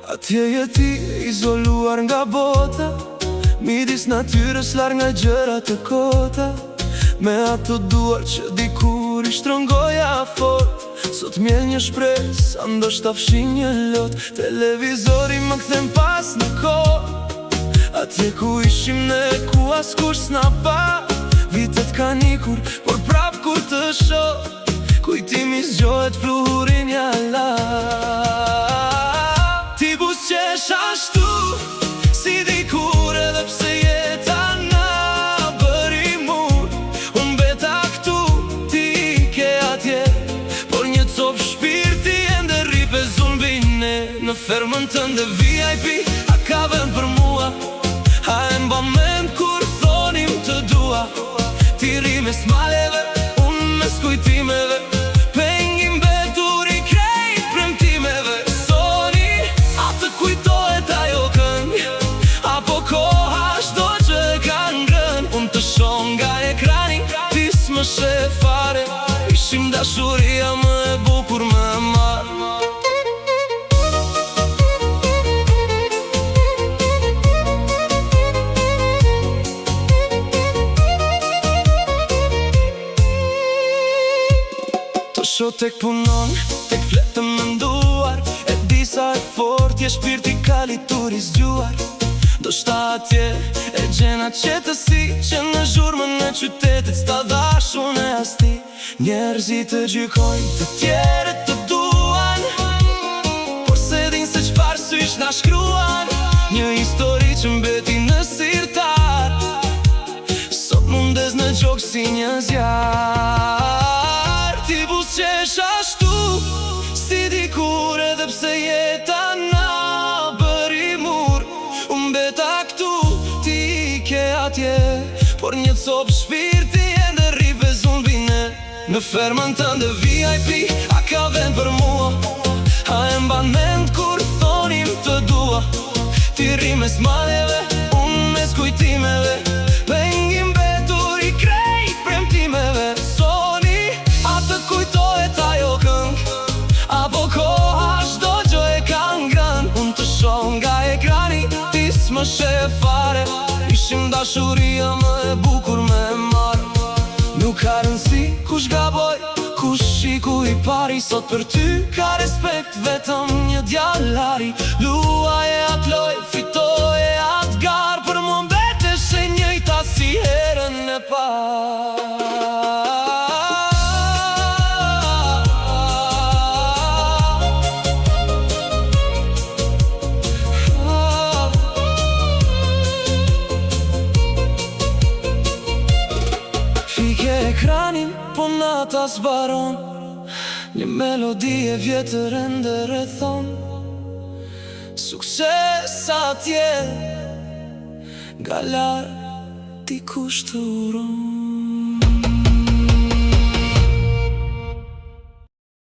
Atje je ti, izoluar nga bota, midis natyrës, larg nga gjërat e kota. Me ato duar që dikur i shtrëngoja fort, sot mjell një shpres, ndoshta fshin një lot. Televizori më kthen pas në kohë, atje ku ishim ne, ku askush s'na pa. Vitet kanë ikur, por prap kur të shoh, kujtimi zgjohet pluhurin jalla. Ti buzqesh ashtu, si dikur, edhe pse jeta na bëri mur. Unë beta këtu, ti ke atje, por një cop shpirti ende rripe zulbine. Në fermën tënde VIP, a ka vend për mua? A e mba mend kur thonim të dua? Ti rri me smaleve, unë me skujtimeve, pengim betur i krejt premtimeve. Soni, a të kujtohet ajo këng, apo koha shdo që e ka ngrën? Unë të shon nga ekrani, ti s'më sheh fare, ishim dashuria më e bukur më e marë. Sho tek punon, tek fletë më nduar, e disa e fort, je shpirti kalitur i zgjuar. Do shta atje, e gjena qetësi, që në zhurmën e qytetit s'ta dashun e asti. Njerëzit të gjykojnë, të tjere të duan, por se din se qfar sysh na shkruan. Një histori që mbeti në sirtar, sot mundes në gjokë si një zjar. Ti buzqesh ashtu, si dikur, edhe pse jeta na bëri mur. Unë beta këtu, ti ke atje, por një cop shpirti ende rripe zulbine. Në fermën tënde VIP, a ka vend për mua? A e mban mend kur thonim të dua? Ti rri me smaleve, unë me skujtimeve, pengim betur i krejt premtimeve. Soni, a të kujtohet ajo këng, apo koha shdo gjë e ka ngrën? Unë të shoh nga ekrani, ti s'më sheh fare, ishim dashuria më e bukur më e marë. Nuk ka rëndësi kush gaboj, kush shiku i pari, sot për ty ka respekt vetëm një djallari. Luaje atë loj, fitoje atë gar, për më mbetesh e njëjta si herën e parë. Ekranin, po nata s'baron, një melodi e vjetër ende rrethon. Sukses atje, nga larg dikush të uron.